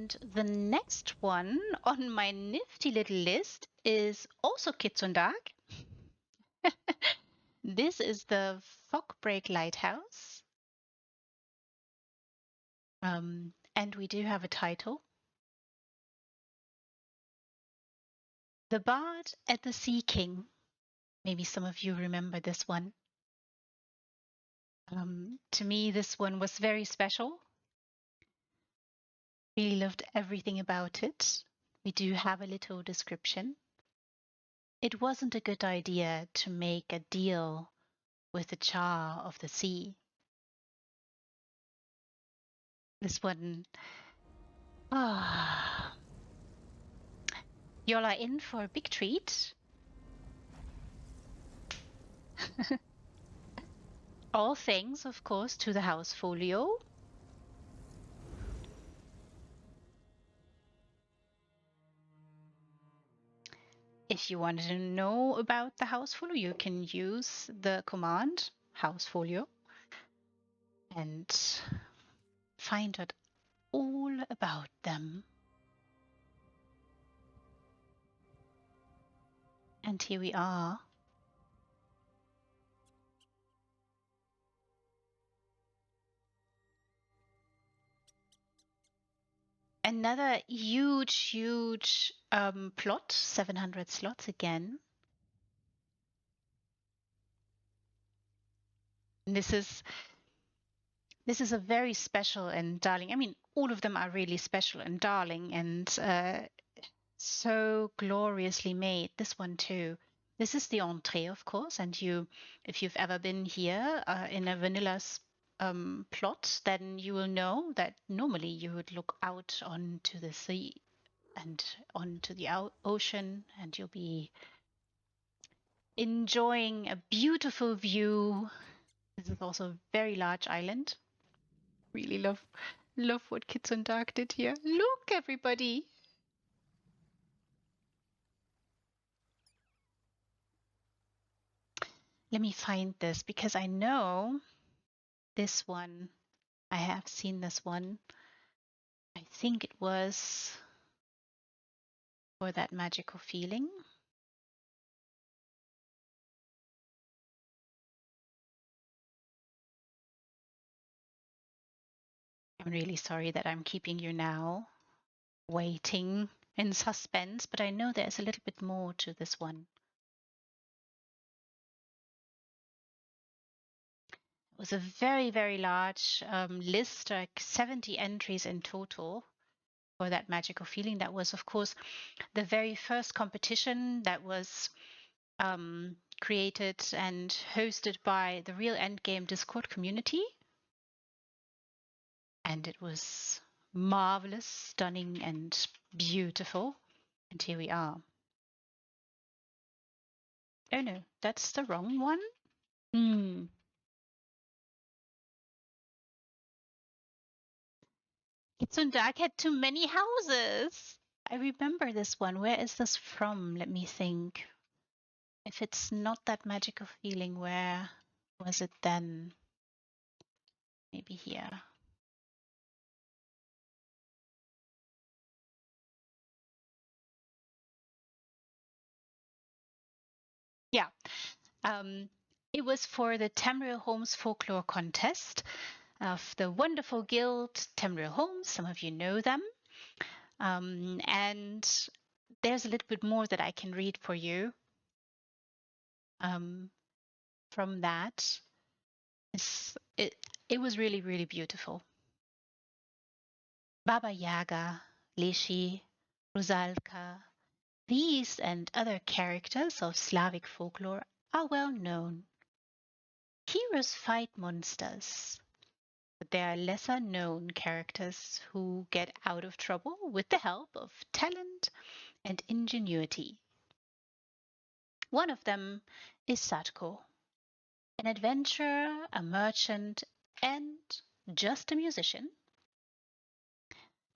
And the next one on my nifty little list is also Kitsun.Dark. This is the Fogbreak Lighthouse. And we do have a title. The Bard at the Sea King. Maybe some of you remember this one. To me, this one was very special. Really loved everything about it. We do have a little description. It wasn't a good idea to make a deal with the Jar of the Sea. This one, y'all are in for a big treat. All thanks, of course, to the Housefolio. If you want to know about the Housefolio, you can use the command Housefolio and find out all about them. And here we are. Another huge plot, 700 slots again. This is a very special and darling. I mean, all of them are really special and darling and so gloriously made. This one too. This is the entree, of course, and if you've ever been here in a vanilla plot, then you will know that normally you would look out onto the sea and onto the ocean, and you'll be enjoying a beautiful view. This is also a very large island. Really love what Kitsun.Dark did here. Look, everybody! Let me find this because I know this one. I have seen this one. I think it was for that magical feeling. I'm really sorry that I'm keeping you now waiting in suspense, but I know there's a little bit more to this one. It was a very, very large list, like 70 entries in total for that magical feeling. That was, of course, the very first competition that was created and hosted by the Real Endgame Discord community. And it was marvelous, stunning, and beautiful. And here we are. Oh no, that's the wrong one. Kitsun.Dark had too many houses. I remember this one. Where is this from? Let me think. If it's not that magical feeling, where was it then? Maybe here. Yeah. It was for the Tamriel Holmes Folklore Contest of the wonderful guild Tamriel Holmes. Some of you know them. And there's a little bit more that I can read for you from that. It was really, really beautiful. Baba Yaga, Lishi, Rusalka, these and other characters of Slavic folklore are well known. Heroes fight monsters, but there are lesser known characters who get out of trouble with the help of talent and ingenuity. One of them is Sadko, an adventurer, a merchant, and just a musician.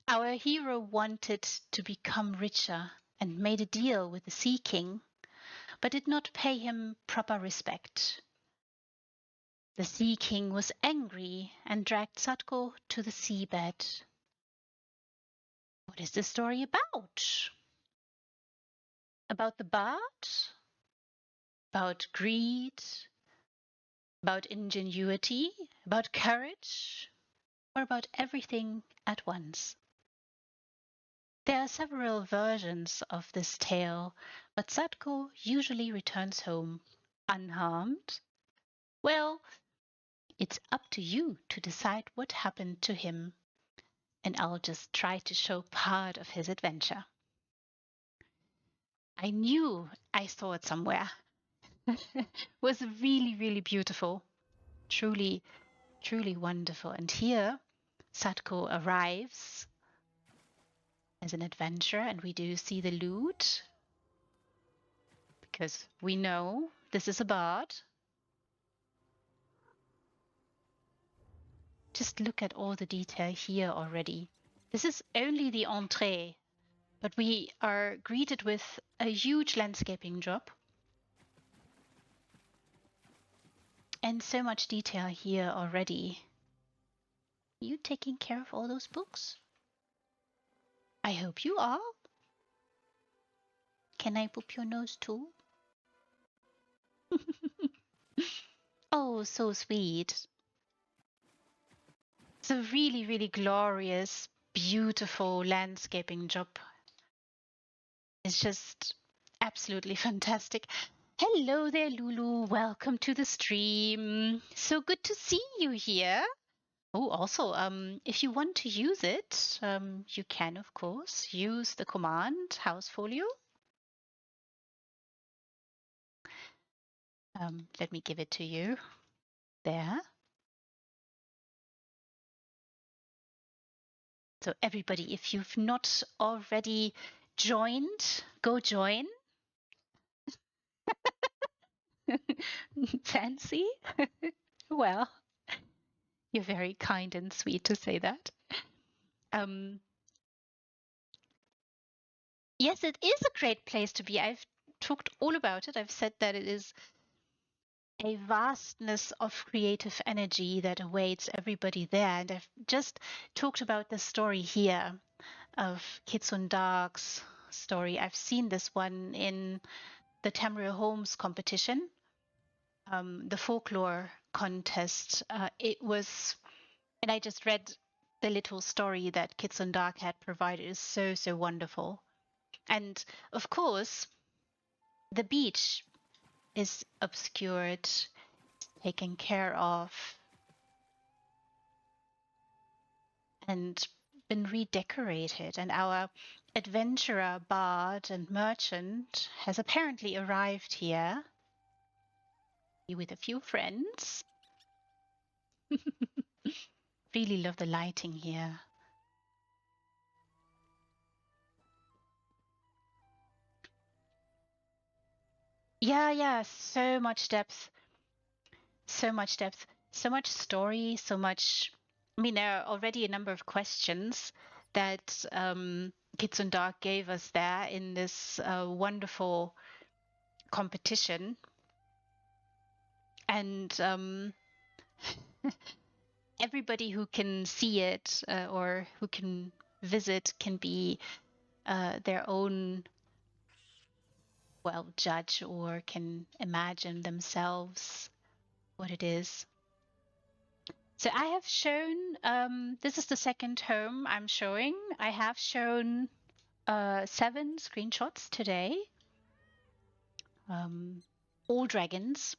Our hero wanted to become richer and made a deal with the Sea King, but did not pay him proper respect. The Sea King was angry and dragged Sadko to the seabed. What is the story about? About the bard? About greed? About ingenuity? About courage? Or about everything at once? There are several versions of this tale, but Sadko usually returns home unharmed. Well, it's up to you to decide what happened to him, and I'll just try to show part of his adventure. I knew I saw it somewhere. It was really, really beautiful. Truly, truly wonderful. And here, Sadko arrives as an adventurer, and we do see the loot because we know this is a bard. Just look at all the detail here already. This is only the entree, but we are greeted with a huge landscaping job. And so much detail here already. You taking care of all those books? I hope you are. Can I poop your nose too? Oh, so sweet. It's a really, really glorious, beautiful landscaping job. It's just absolutely fantastic. Hello there, Lulu. Welcome to the stream. So good to see you here. Oh, also, if you want to use it, you can, of course, use the command Housefolio. Let me give it to you. There. So everybody, if you've not already joined, go join. Fancy? Well, you're very kind and sweet to say that. Yes, it is a great place to be. I've talked all about it. I've said that it is a vastness of creative energy that awaits everybody there. And I've just talked about the story here of Kitsun.Dark's story. I've seen this one in the Tamriel Holmes competition, the folklore contest. It was, and I just read the little story that Kitsun.Dark had provided. Is so, so wonderful. And of course, the beach is obscured, taken care of, and been redecorated. And our adventurer, bard, and merchant has apparently arrived here with a few friends. Really love the lighting here. Yeah, so much depth. So much depth. So much story, so much. I mean, there are already a number of questions that Kitsun.Dark gave us there in this wonderful competition. And everybody who can see it or who can visit can be their own, well, judge or can imagine themselves what it is. So I have shown, this is the second home I'm showing. I have shown 7 screenshots today. All dragons.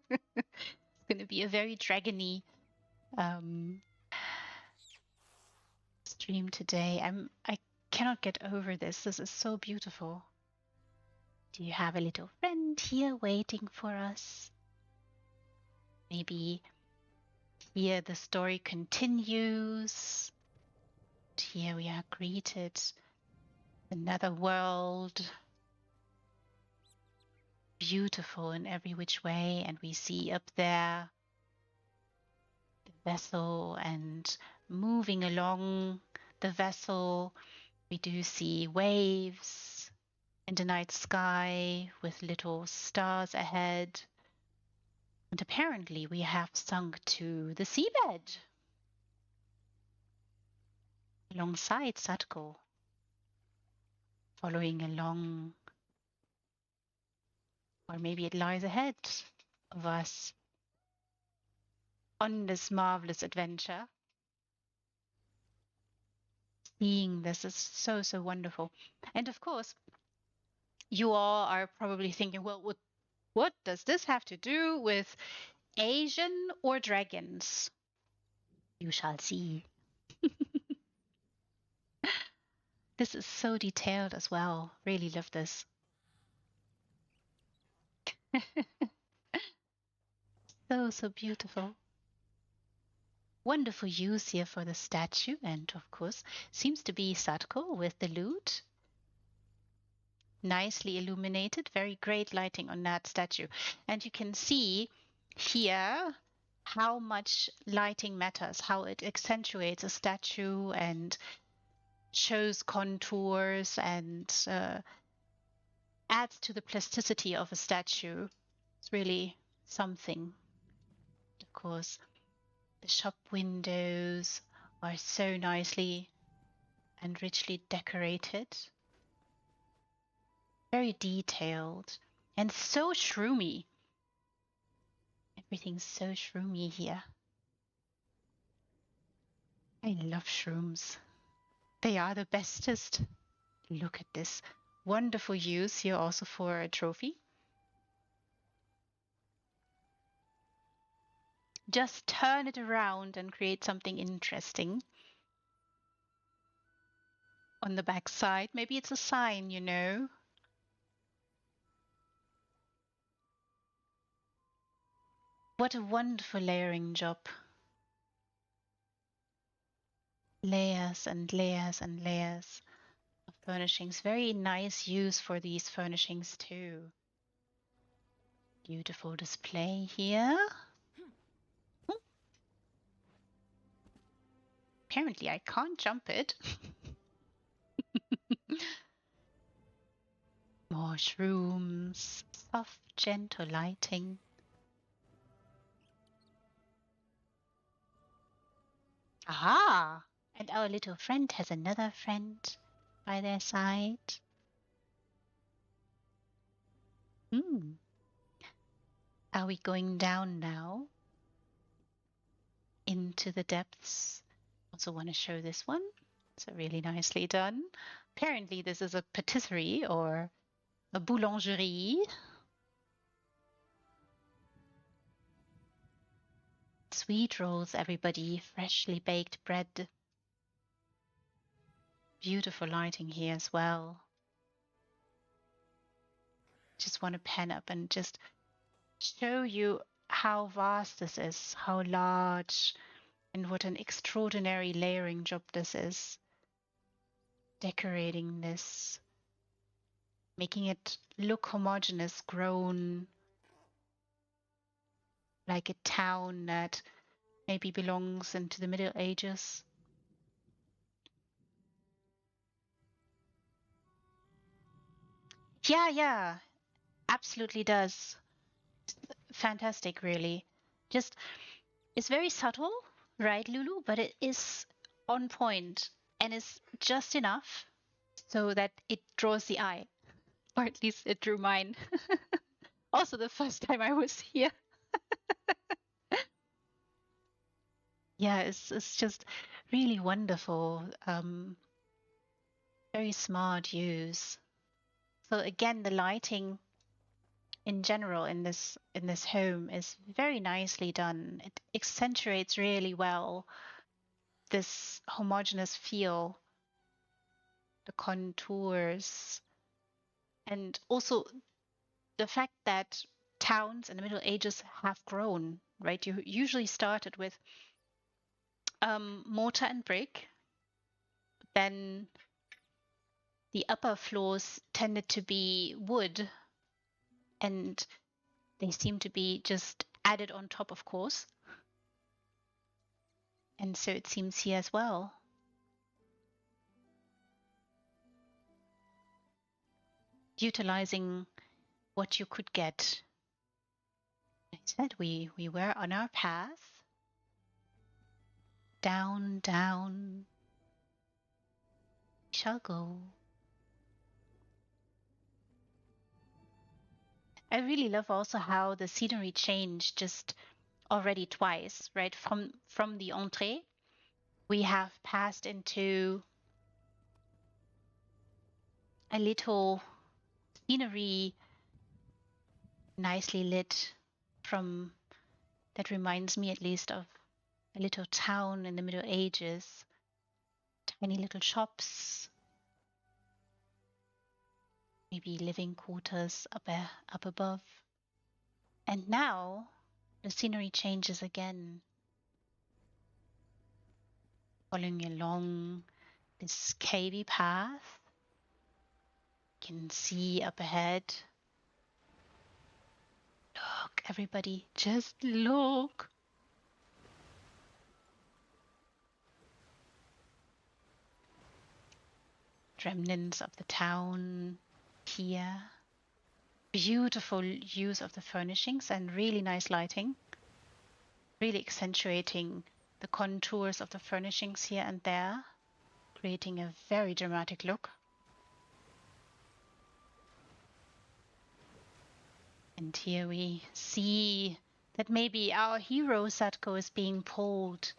It's going to be a very dragony stream today. I cannot get over this. This is so beautiful. Do you have a little friend here waiting for us? Maybe here the story continues. Here we are greeted. Another world. Beautiful in every which way. And we see up there the vessel, and moving along the vessel, we do see waves in the night sky with little stars ahead. And apparently we have sunk to the seabed. alongside Sadko, following along, or maybe it lies ahead of us on this marvelous adventure. Seeing this is so, so wonderful. And of course, you all are probably thinking, well, what does this have to do with Asian or dragons? You shall see. This is so detailed as well. Really love this. So, so beautiful. Wonderful use here for the statue, and of course, seems to be Sadko with the lute. Nicely illuminated, very great lighting on that statue. And you can see here how much lighting matters, how it accentuates a statue and shows contours and adds to the plasticity of a statue. It's really something. Of course, the shop windows are so nicely and richly decorated. Very detailed and so shroomy. Everything's so shroomy here. I love shrooms. They are the bestest. Look at this wonderful use here also for a trophy. Just turn it around and create something interesting. On the back side, maybe it's a sign, you know. What a wonderful layering job. Layers and layers and layers of furnishings. Very nice use for these furnishings too. Beautiful display here. Apparently I can't jump it. More shrooms, soft, gentle lighting. Aha! And our little friend has another friend by their side. Are we going down now into the depths? Also want to show this one. So really nicely done. Apparently this is a patisserie or a boulangerie. Sweet rolls, everybody. Freshly baked bread. Beautiful lighting here as well. Just want to pan up and just show you how vast this is, how large, and what an extraordinary layering job this is. Decorating this, making it look homogeneous, grown, like a town that maybe belongs into the Middle Ages. Yeah, absolutely does. Fantastic, really. Just, it's very subtle, right, Lulu? But it is on point and is just enough so that it draws the eye, or at least it drew mine. Also, the first time I was here. Yeah, it's just really wonderful. Very smart use. So again, the lighting in general in this home is very nicely done. It accentuates really well this homogeneous feel, the contours, and also the fact that towns in the Middle Ages have grown, right? You usually started with mortar and brick, then the upper floors tended to be wood, and they seem to be just added on top, of course. And so it seems here as well. Utilizing what you could get. I said we were on our path. Down, down. shall go. I really love also how the scenery changed just already twice, right? From the entree, we have passed into a little scenery nicely lit from that reminds me at least of a little town in the Middle Ages. Tiny little shops, maybe living quarters up above. And now the scenery changes again, following along this cavey path. You can see up ahead. Look, everybody, just look. Remnants of the town here. Beautiful use of the furnishings and really nice lighting. Really accentuating the contours of the furnishings here and there, creating a very dramatic look. And here we see that maybe our hero Satko is being pulled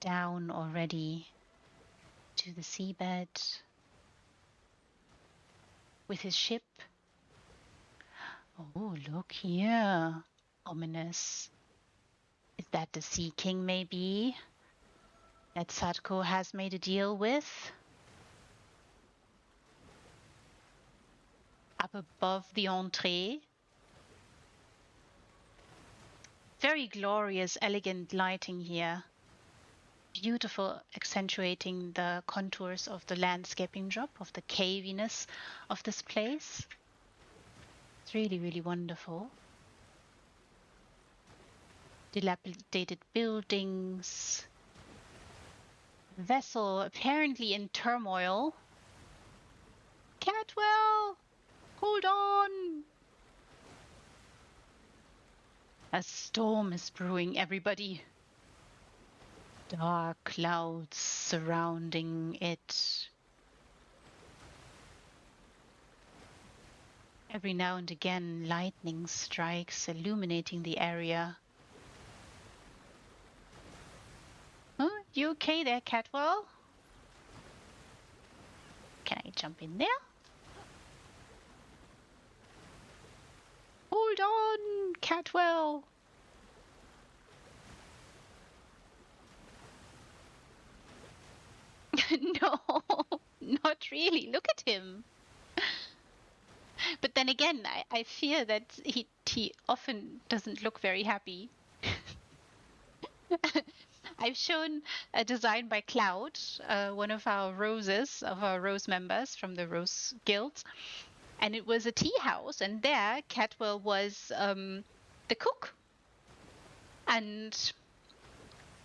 down already to the seabed with his ship. Oh, look here. Ominous. Is that the Sea King maybe that Satko has made a deal with? Up above the entree. Very glorious, elegant lighting here. Beautiful, accentuating the contours of the landscaping drop, of the caviness of this place. It's really, really wonderful. Dilapidated buildings. Vessel apparently in turmoil. Catwell! Hold on! A storm is brewing, everybody. Dark clouds surrounding it. Every now and again, lightning strikes, illuminating the area. Huh? You okay there, Catwell? Can I jump in there? Hold on, Catwell! No, not really. Look at him. But then again, I fear that he often doesn't look very happy. I've shown a design by Cloud, one of our rose members from the Rose Guild, and it was a tea house, and there Catwell was the cook, and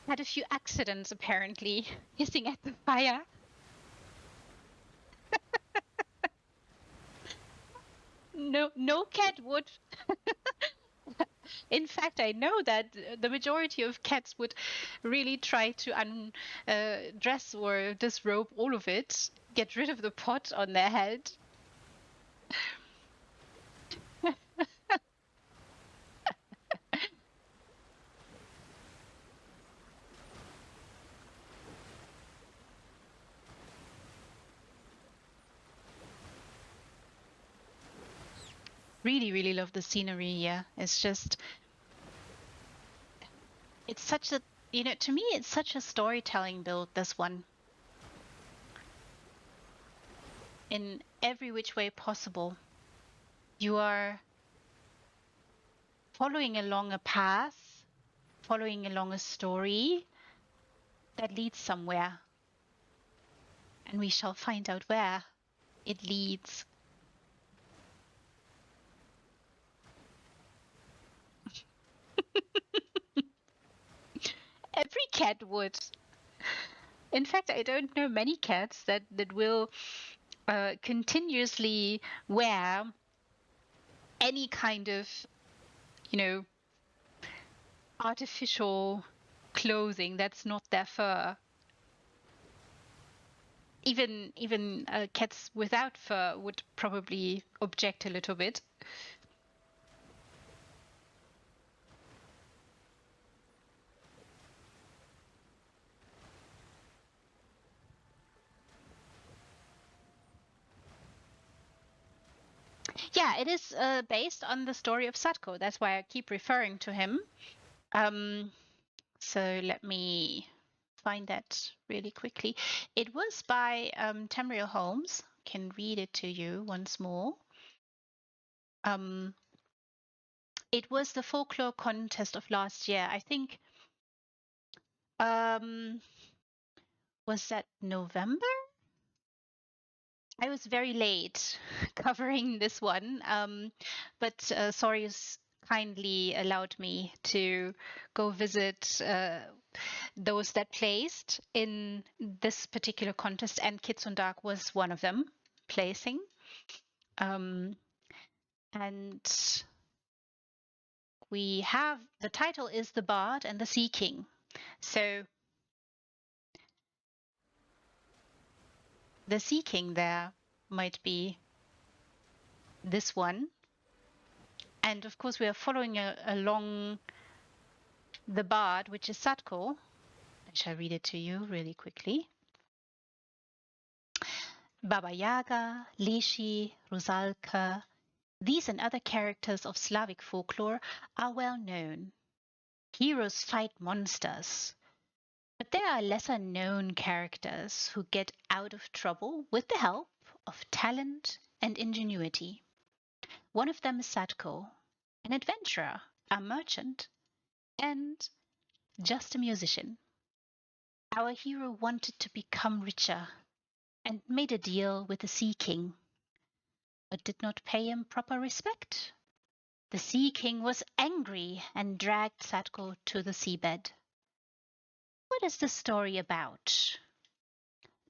had a few accidents apparently, hissing at the fire. No cat would. In fact, I know that the majority of cats would really try to undress or disrobe all of it, get rid of the pot on their head. Really, really love the scenery here. It's just, it's such a, to me, it's such a storytelling build, this one. In every which way possible. You are following along a path, following along a story that leads somewhere. And we shall find out where it leads. Every cat would. In fact, I don't know many cats that will continuously wear any kind of, artificial clothing that's not their fur. Even cats without fur would probably object a little bit. Yeah, it is based on the story of Sadko. That's why I keep referring to him. So let me find that really quickly. It was by Tamriel Holmes. Can read it to you once more. It was the folklore contest of last year. I think was that November? I was very late covering this one, but Sorius kindly allowed me to go visit those that placed in this particular contest, and Kitsun.Dark was one of them placing. And we have the title is The Bard and the Sea King. So the Sea King there might be this one. And of course, we are following along the Bard, which is Sadko. I shall read it to you really quickly. Baba Yaga, Lishi, Rusalka, these and other characters of Slavic folklore are well known. Heroes fight monsters. But there are lesser known characters who get out of trouble with the help of talent and ingenuity. One of them is Sadko, an adventurer, a merchant, and just a musician. Our hero wanted to become richer and made a deal with the Sea King, but did not pay him proper respect. The Sea King was angry and dragged Sadko to the seabed. What is the story about?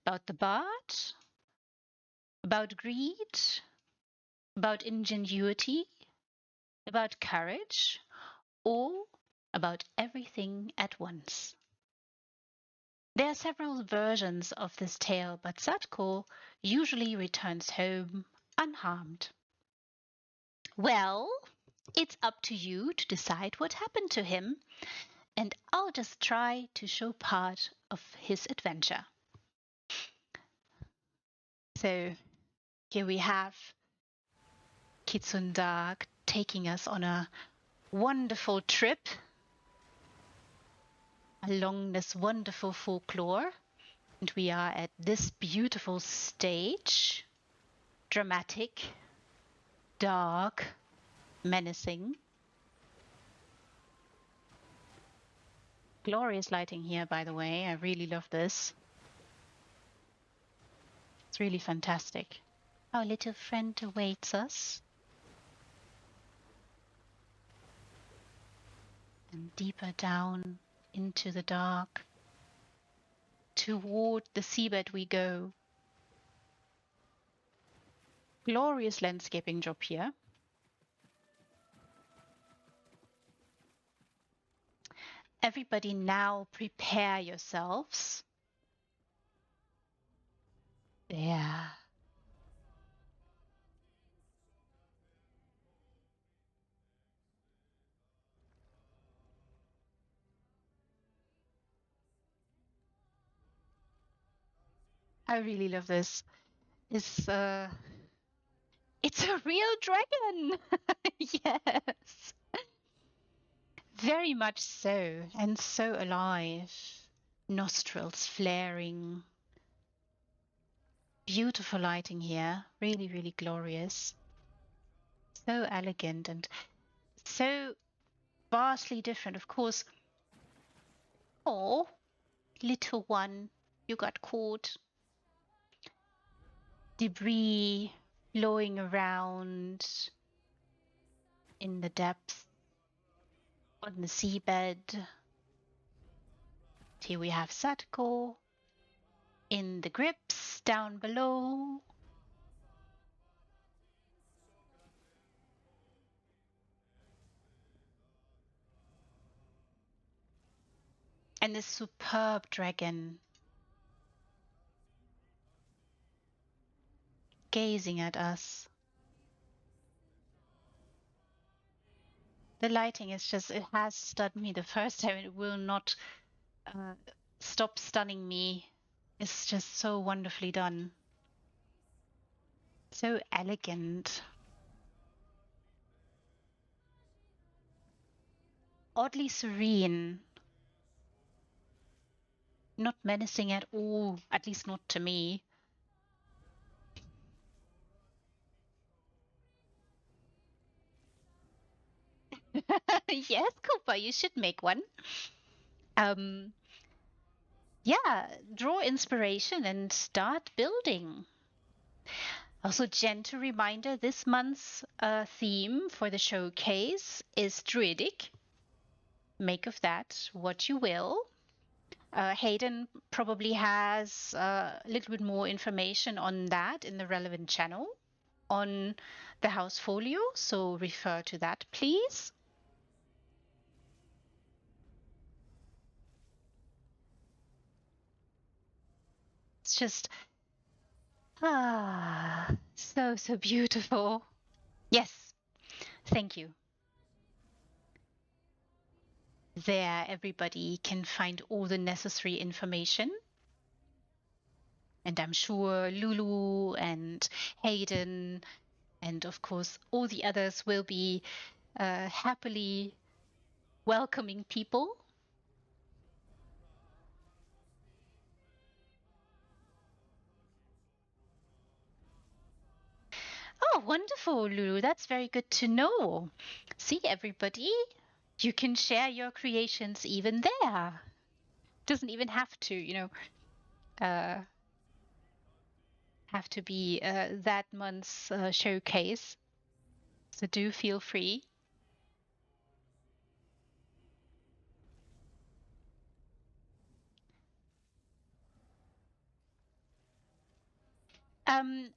About the bard? About greed? About ingenuity? About courage? Or about everything at once? There are several versions of this tale, but Sadko usually returns home unharmed. Well, it's up to you to decide what happened to him, and I'll just try to show part of his adventure. So here we have Kitsun.Dark taking us on a wonderful trip along this wonderful folklore. And we are at this beautiful stage, dramatic, dark, menacing. Glorious lighting here, by the way. I really love this. It's really fantastic. Our little friend awaits us. And deeper down into the dark, toward the seabed we go. Glorious landscaping job here. Everybody now prepare yourselves. There. I really love this. It's a real dragon. Yes. Very much so, and so alive. Nostrils flaring. Beautiful lighting here. Really, really glorious. So elegant and so vastly different. Of course. Oh, little one, you got caught. Debris blowing around in the depths on the seabed. Here we have Sadko in the grips down below. And this superb dragon. gazing at us. The lighting is just, it has stunned me the first time. It will not stop stunning me. It's just so wonderfully done. So elegant. Oddly serene. Not menacing at all, at least not to me. Yes, Cooper, you should make one. Yeah, draw inspiration and start building. Also, gentle reminder, this month's theme for the showcase is Druidic. Make of that what you will. Hayden probably has a little bit more information on that in the relevant channel on the Housefolio, so refer to that, please. It's just, so beautiful. Yes, thank you. There, everybody can find all the necessary information. And I'm sure Lulu and Hayden and of course all the others will be happily welcoming people. Oh, wonderful, Lulu. That's very good to know. See, everybody, you can share your creations even there. Doesn't even have to, have to be that month's showcase. So do feel free. Um,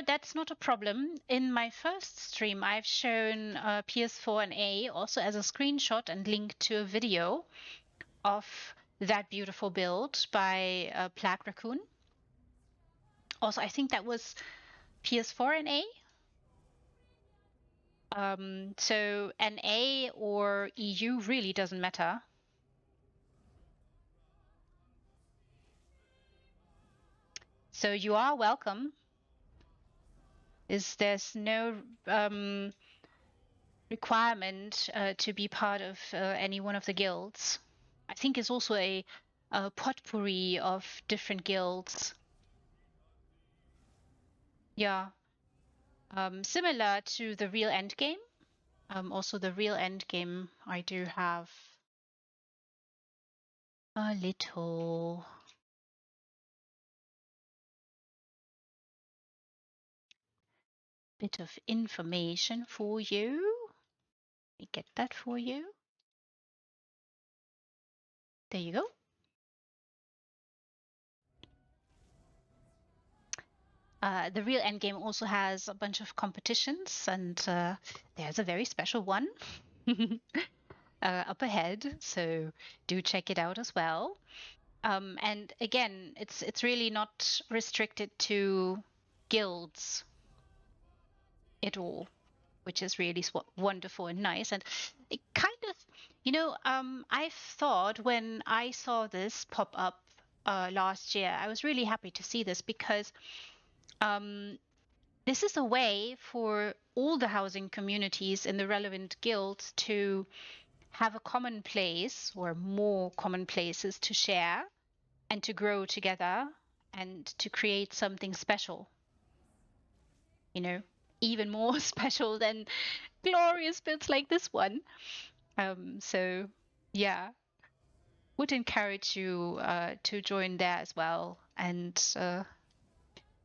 that's not a problem. In my first stream, I've shown PS4 and A also as a screenshot and linked to a video of that beautiful build by Black Raccoon. Also, I think that was PS4 and A. So NA or EU really doesn't matter. So you are welcome. There's no requirement to be part of any one of the guilds. I think it's also a potpourri of different guilds. Yeah. Similar to the real endgame. Also, the real endgame, I do have a little bit of information for you. Let me get that for you. There you go. The real endgame also has a bunch of competitions, and there's a very special one up ahead. So do check it out as well. And again, it's really not restricted to guilds at all, which is really wonderful and nice. And it kind of, I thought when I saw this pop up last year, I was really happy to see this because this is a way for all the housing communities in the relevant guilds to have a common place or more common places to share and to grow together and to create something special. Even more special than glorious bits like this one. So yeah, would encourage you to join there as well and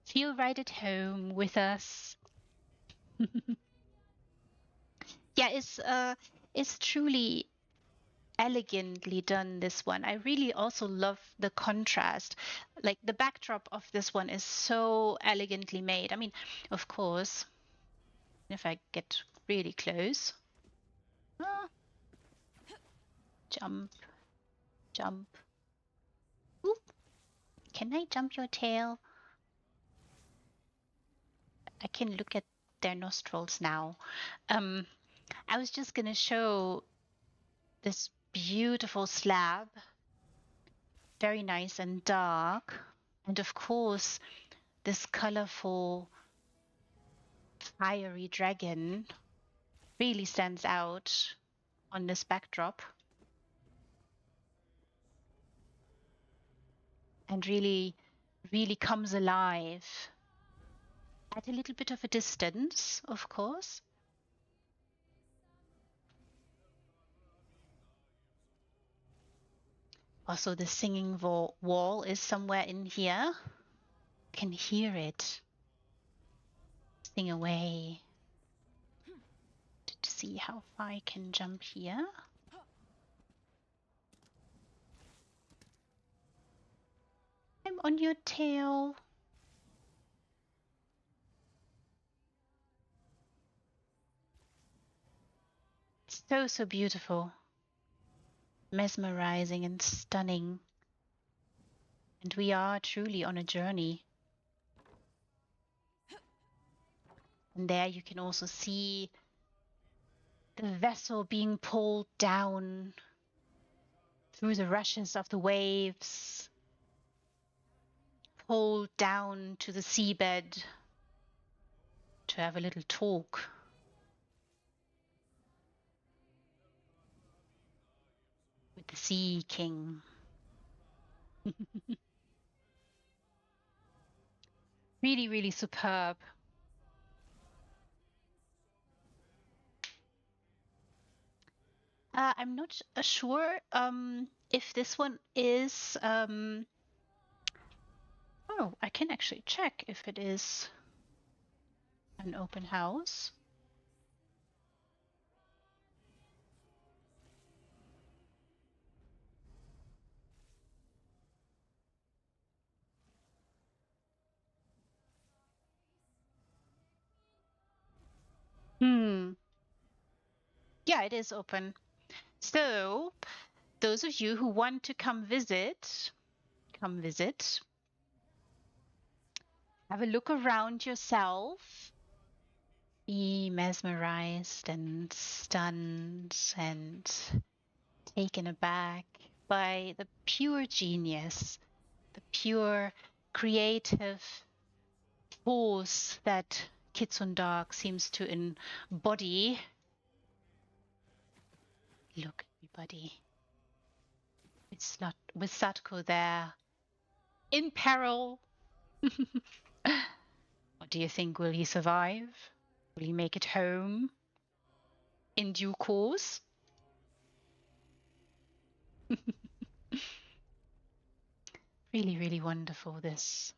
feel right at home with us. Yeah, it's truly elegantly done, this one. I really also love the contrast. Like the backdrop of this one is so elegantly made. I mean, of course, if I get really close. Ah, jump, jump. Ooh, can I jump your tail? I can look at their nostrils now. I was just gonna show this beautiful slab, very nice and dark, and of course this colorful fiery dragon really stands out on this backdrop and really comes alive at a little bit of a distance, of course. Also, the singing wall is somewhere in here. Can hear it sing away. To see how far I can jump here. I'm on your tail. So beautiful. Mesmerizing and stunning. And we are truly on a journey. And there you can also see the vessel being pulled down through the rushes of the waves, pulled down to the seabed to have a little talk. With the Sea King. Really superb. I'm not sure if this one is... Oh, I can actually check if it is an open house. Yeah, it is open. So, those of you who want to come visit. Have a look around yourself. Be mesmerized and stunned and taken aback by the pure genius, the pure creative force that Kitsun.Dark seems to embody. Look, everybody. With Satko there, in peril. What do you think? Will he survive? Will he make it home in due course? Really wonderful, this.